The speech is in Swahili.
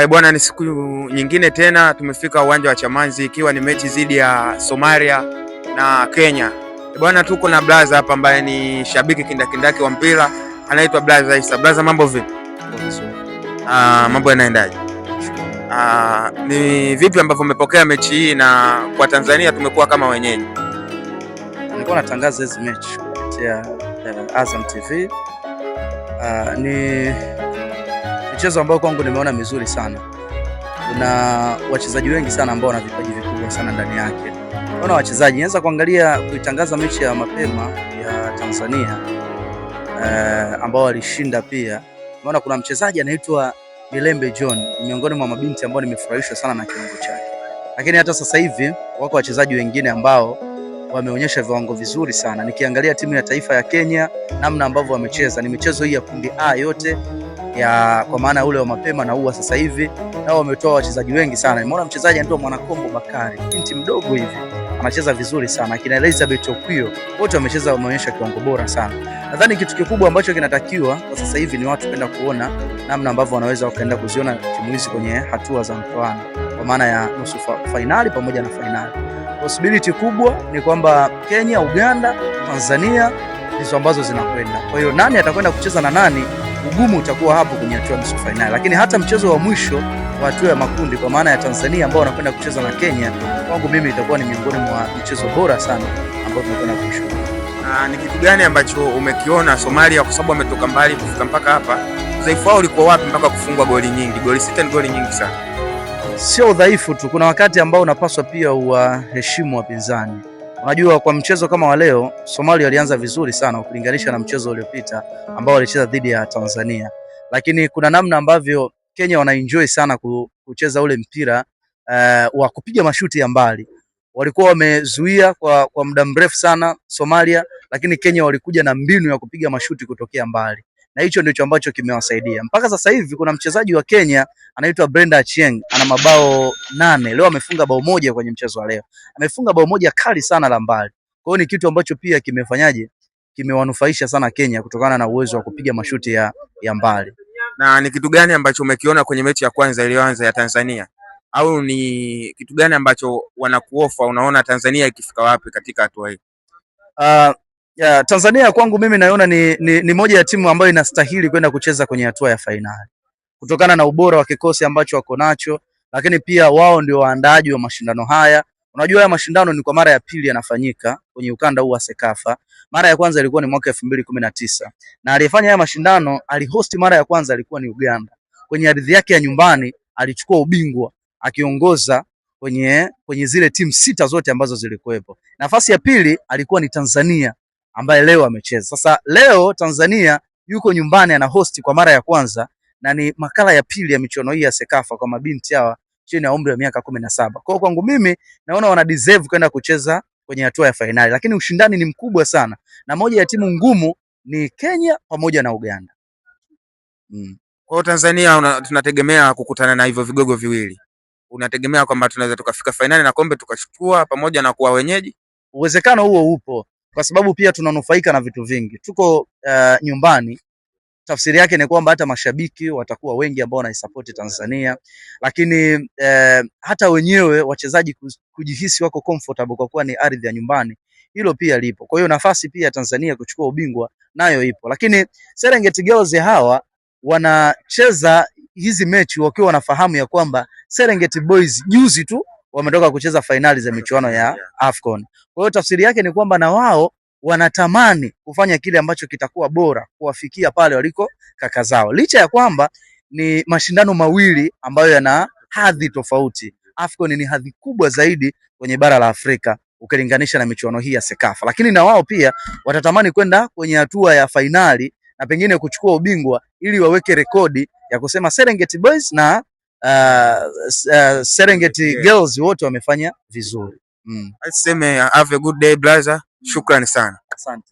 Bwana, ni siku nyingine tena tumefika uwanja wa Chamazi ikiwa ni mechi dhidi ya Somalia na Kenya. Bwana, tuko na blaza hapa ambaye ni shabiki kindakindaki wa mpira, anaitwa Blaza Isa. Blaza, mambo vipi? Mambo yanaendaje? Ni vipi ambavyo umepokea mechi hii, na kwa Tanzania tumekuwa kama wenyeji? Nilikuwa natangaza hizi mechi kupitia Azam TV. Ni mchezo ambao kwangu nimeona mizuri sana. Kuna wachezaji wengi sana ambao wana vipaji vikubwa sana ndani yake. Naona wachezaji naweza kuangalia kuitangaza mechi ya mapema ya Tanzania ambao walishinda pia. Naona kuna mchezaji anaitwa Milembe John, miongoni mwa mabinti ambao nimefurahishwa sana na kiwango chake. Lakini hata sasa hivi wako wachezaji wengine ambao wameonyesha viwango vizuri sana. Nikiangalia timu ya taifa ya Kenya, namna ambavyo wamecheza, ni michezo hii ya kundi A yote kwa maana ule wa mapema na huwa sasa hivi nao wametoa wachezaji wengi sana. Nimeona mchezaji anaitwa Mwanakombo Bakari, binti mdogo hivi, anacheza vizuri sana. Akina Elizabeth Okwio wote wamecheza, wameonyesha kiwango bora sana. Nadhani kitu kikubwa ambacho kinatakiwa kwa sasa hivi ni watu kwenda kuona namna ambavyo wanaweza wakaenda kuziona timu hizi kwenye hatua za mtoano, kwa maana ya nusu finali pamoja na finali. Possibility kubwa ni kwamba Kenya, Uganda, Tanzania ndizo ambazo zinakwenda. Kwa hiyo nani atakwenda kucheza na nani, ugumu utakuwa hapo kwenye hatua nusu finali. Lakini hata mchezo wa mwisho wa hatua ya makundi, kwa maana ya Tanzania ambao wanakwenda kucheza na Kenya, kwangu mimi itakuwa ni miongoni mwa michezo bora sana ambao tunakwenda kushuhudia. Ni kitu gani ambacho umekiona Somalia, kwa sababu wametoka mbali kufika mpaka hapa? Udhaifu wao ulikuwa wapi mpaka kufungwa goli nyingi? Goli 6 ni goli nyingi sana. Sio udhaifu tu, kuna wakati ambao unapaswa pia uwaheshimu wapinzani. Unajua, kwa mchezo kama wa leo Somalia walianza vizuri sana ukilinganisha na mchezo uliopita ambao walicheza dhidi ya Tanzania, lakini kuna namna ambavyo Kenya wanaenjoy sana kucheza ule mpira wa kupiga mashuti ya mbali. Walikuwa wamezuia kwa muda mrefu sana Somalia, lakini Kenya walikuja na mbinu ya kupiga mashuti kutokea mbali, na hicho ndicho ambacho kimewasaidia mpaka sasa hivi. Kuna mchezaji wa Kenya anaitwa Brenda Achieng, ana mabao 8. Leo amefunga bao moja kwenye mchezo wa leo. Amefunga bao moja kali sana la mbali. Kwa hiyo ni kitu ambacho pia kimewanufaisha sana Kenya kutokana na uwezo wa kupiga mashuti ya mbali. Na ni kitu gani ambacho umekiona kwenye mechi ya kwanza iliyoanza ya Tanzania? Au ni kitu gani ambacho wanakuofa, unaona Tanzania ikifika wapi katika hatua hii? Tanzania kwangu mimi naiona ni moja ya timu ambayo inastahili kwenda kucheza kwenye hatua ya fainali kutokana na ubora wa kikosi ambacho wako nacho, lakini pia wao ndio waandaaji wa mashindano haya. Unajua, haya mashindano ni kwa mara ya pili yanafanyika kwenye ukanda huu wa Sekafa. Mara ya kwanza ilikuwa ni mwaka 2019 na aliyefanya haya mashindano, alihost mara ya kwanza alikuwa ni Uganda. Kwenye ardhi yake ya nyumbani alichukua ubingwa akiongoza kwenye zile timu 6 zote ambazo zilikuwepo. Nafasi ya pili alikuwa ni Tanzania ambaye leo amecheza. Sasa leo Tanzania yuko nyumbani ana host kwa mara ya kwanza, na ni makala ya pili ya michuano hii ya Sekafa kwa mabinti hawa chini ya umri wa miaka 17. Kwa hiyo kwangu mimi naona wana deserve kwenda kucheza kwenye hatua ya finali, lakini ushindani ni mkubwa sana, na moja ya timu ngumu ni Kenya pamoja na Uganda. Kwa Tanzania tunategemea kukutana na hivyo vigogo viwili. Unategemea kwamba tunaweza tukafika finali na kombe tukachukua pamoja na kuwa wenyeji? Uwezekano huo upo, kwa sababu pia tunanufaika na vitu vingi. Tuko nyumbani. Tafsiri yake ni kwamba hata mashabiki watakuwa wengi ambao wanaisupport Tanzania, lakini hata wenyewe wachezaji kujihisi wako comfortable kwa kuwa ni ardhi ya nyumbani, hilo pia lipo. Kwa hiyo nafasi pia Tanzania kuchukua ubingwa nayo ipo, lakini Serengeti Girls hawa wanacheza hizi mechi wakiwa wanafahamu ya kwamba Serengeti Boys juzi tu wametoka kucheza fainali za michuano ya AFCON. Kwa hiyo tafsiri yake ni kwamba na wao wanatamani kufanya kile ambacho kitakuwa bora kuwafikia pale waliko kaka zao, licha ya kwamba ni mashindano mawili ambayo yana hadhi tofauti. AFCON ni hadhi kubwa zaidi kwenye bara la Afrika ukilinganisha na michuano hii ya Sekafa, lakini na wao pia watatamani kwenda kwenye hatua ya fainali na pengine kuchukua ubingwa ili waweke rekodi ya kusema Serengeti Boys na Serengeti Girls wote wamefanya vizuri. Aseme have a good day brother. Shukrani sana. Asante.